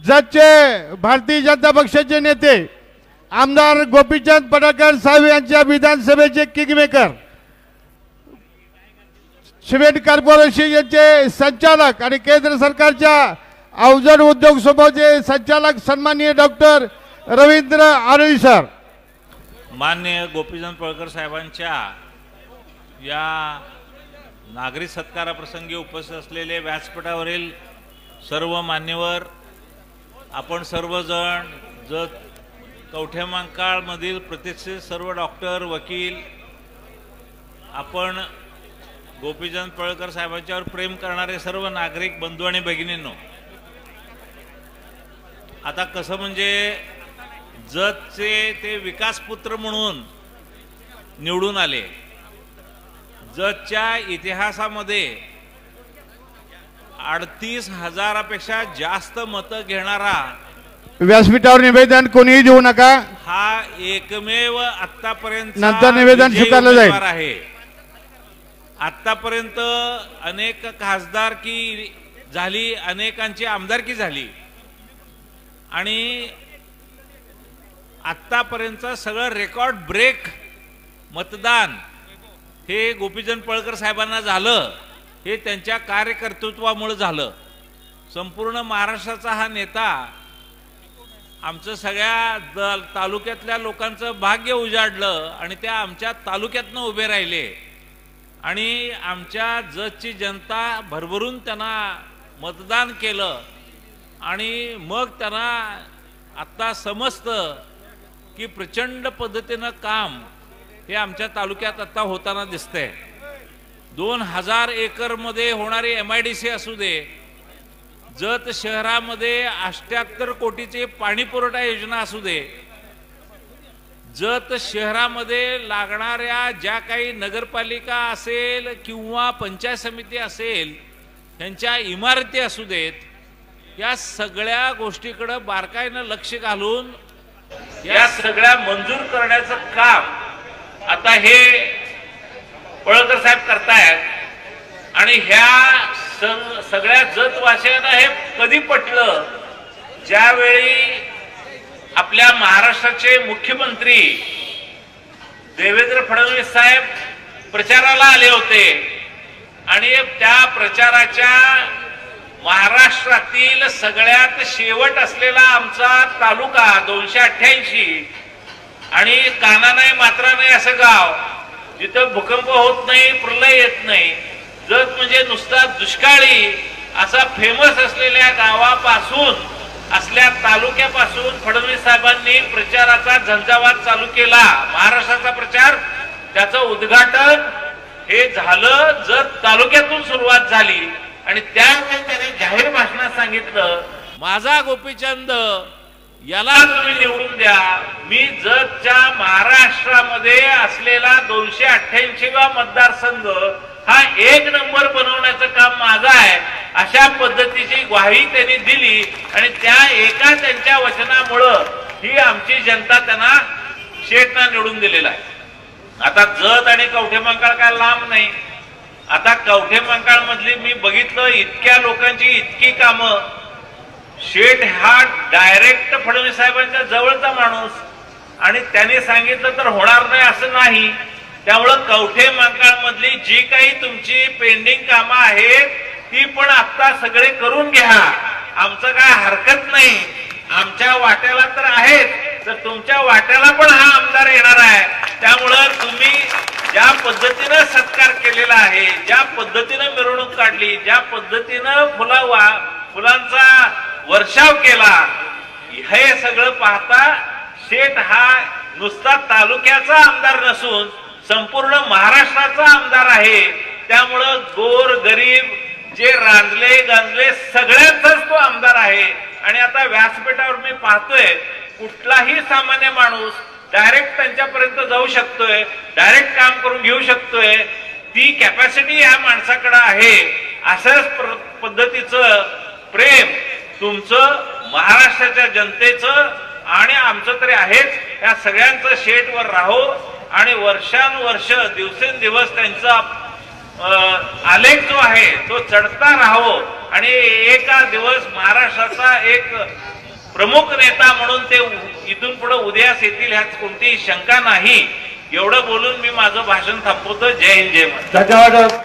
जतचे भारतीय जनता पक्षाचे नेते आमदार गोपीचंद पडळकर साहेब यांच्या विधानसभेचे किंगमेकर, सिमेंट कॉर्पोरेशनचे संचालक आणि केंद्र सरकारच्या अवजड उद्योग समूहाचे संचालक सन्माननीय डॉक्टर रवींद्र आरोळी सर, माननीय गोपीचंद पडळकर साहेबांच्या या नागरी सत्काराप्रसंगी उपस्थित असलेले व्यासपीठावरील सर्व मान्यवर, आपण सर्वजण जत कवठेमहांकाळमधील प्रतिष्ठित सर्व डॉक्टर, वकील, आपण गोपीचंद पडळकर साहेबांच्यावर प्रेम करणारे सर्व नागरिक बंधू आणि भगिनींनो, आता कसं म्हणजे जतचे ते विकासपुत्र म्हणून निवडून आले. जतच्या इतिहासामध्ये 38,000पेक्षा जास्त मतं घेणारा, व्यासपीठावर निवेदन कोणीही देऊ नका, हा एकमेव आतापर्यंत नंतर निवेदन स्वीकारलं जाईल आहे. आतापर्यंत अनेक खासदारकी झाली, अनेकांची आमदारकी झाली आणि आतापर्यंत सगळं रेकॉर्ड ब्रेक मतदान हे गोपीचंद पडळकर साहेबांना झालं. हे त्यांच्या कार्यकर्तृत्वामुळे झालं. संपूर्ण महाराष्ट्राचा हा नेता आमचं सगळ्या तालुक्यातल्या लोकांचं भाग्य उजाडलं आणि त्या आमच्या तालुक्यातनं उभे राहिले आणि आमच्या जतची जनता भरभरून त्यांना मतदान केलं आणि मग त्यांना आता समजतं की प्रचंड पद्धतीनं काम हे आमच्या तालुक्यात आता होताना दिसतंय. 2000 एकरमध्ये होणारी MIDC असू दे, जत शहरामध्ये 78 कोटीची पाणी पुरवठा योजना असू दे, जत शहरामध्ये लागणाऱ्या ज्या काही नगरपालिका असेल किंवा पंचायत समिती असेल त्यांच्या इमारती असू देत, या सगळ्या गोष्टीकडे बारकाईनं लक्ष घालून या सगळ्या मंजूर करण्याचं काम आता हे पडळकर साहेब करतायत. आणि ह्या सगळ्या जतवासियांना हे कधी पटलं, ज्यावेळी आपल्या महाराष्ट्राचे मुख्यमंत्री देवेंद्र फडणवीस साहेब प्रचाराला आले होते आणि त्या प्रचाराच्या महाराष्ट्रातील सगळ्यात शेवट असलेला आमचा तालुका 288 आणि काना नाही मात्रा नाही असं गाव, जिथं भूकंप होत नाही, प्रलय येत नाही, जत म्हणजे नुसता दुष्काळी असा फेमस असलेल्या गावापासून, असल्या तालुक्यापासून फडणवीस साहेबांनी प्रचाराचा झंझावात चालू केला. महाराष्ट्राचा प्रचार, त्याचं उद्घाटन हे झालं जत तालुक्यातून सुरुवात झाली आणि त्यावेळी त्याने जाहीर भाषणात सांगितलं, माझा गोपीचंद याला तुम्ही निवडून द्या. मी जतच्या महाराष्ट्रामध्ये असलेला 288वा मतदारसंघ हा 1 नंबर बनवण्याचं काम माझं आहे, अशा पद्धतीची ग्वाही त्यांनी दिली आणि त्या एका त्यांच्या वचनामुळं ही आमची जनता त्यांना शेटना निवडून दिलेला आहे. आता जत आणि कवठेमहांकाळ काय लांब नाही. आता कवठेमहांकाळ मधली मी बघितलं, इतक्या लोकांची इतकी कामं. शेठ हा डायरेक्ट फडणवीस साहेबांच्या जवळचा माणूस आणि त्यांनी सांगितलं तर होणार नाही असं नाही. त्यामुळं कवठेमहांकाळ मधली जी काही तुमची पेंडिंग कामं आहेत ती पण आता सगळे करून घ्या. आमचं काय हरकत नाही, आमच्या वाट्याला तर आहेत, तर तुमच्या वाट्याला पण हा आमदार येणार आहे. त्यामुळं तुम्ही ज्या पद्धतीनं सत्कार केलेला आहे, ज्या पद्धतीनं मिरवणूक काढली, ज्या पद्धतीनं फुलांचा वर्षाव केला, हे सगळं पाहता शेठ हा नुसता तालुक्याचा आमदार नसून संपूर्ण महाराष्ट्राचा आमदार आहे. त्यामुळं गोर गरीब जे रांजले गांजले सगळ्यांचाच तो आमदार आहे. आणि आता व्यासपीठावर मी पाहतोय कुठलाही सामान्य माणूस डायरेक्ट त्यांच्यापर्यंत जाऊ शकतोय, डायरेक्ट काम करून घेऊ शकतोय. ती कॅपॅसिटी या माणसाकडे आहे. अशाच पद्धतीचं प्रेम तुमचं, महाराष्ट्राच्या जनतेचं आणि आमचं तरी आहेच. या सगळ्यांचं शेटवर राहो आणि वर्षानुवर्ष दिवसेंदिवस त्यांचा आलेख जो आहे तो चढता राहो. आणि एका दिवस महाराष्ट्राचा एक प्रमुख नेता म्हणून ते इथून पुढे उदयास येतील ह्यात कोणतीही शंका नाही. एवढं बोलून मी माझं भाषण थांबवतो. जय हिंद, जय महाराष्ट्र. धन्यवाद.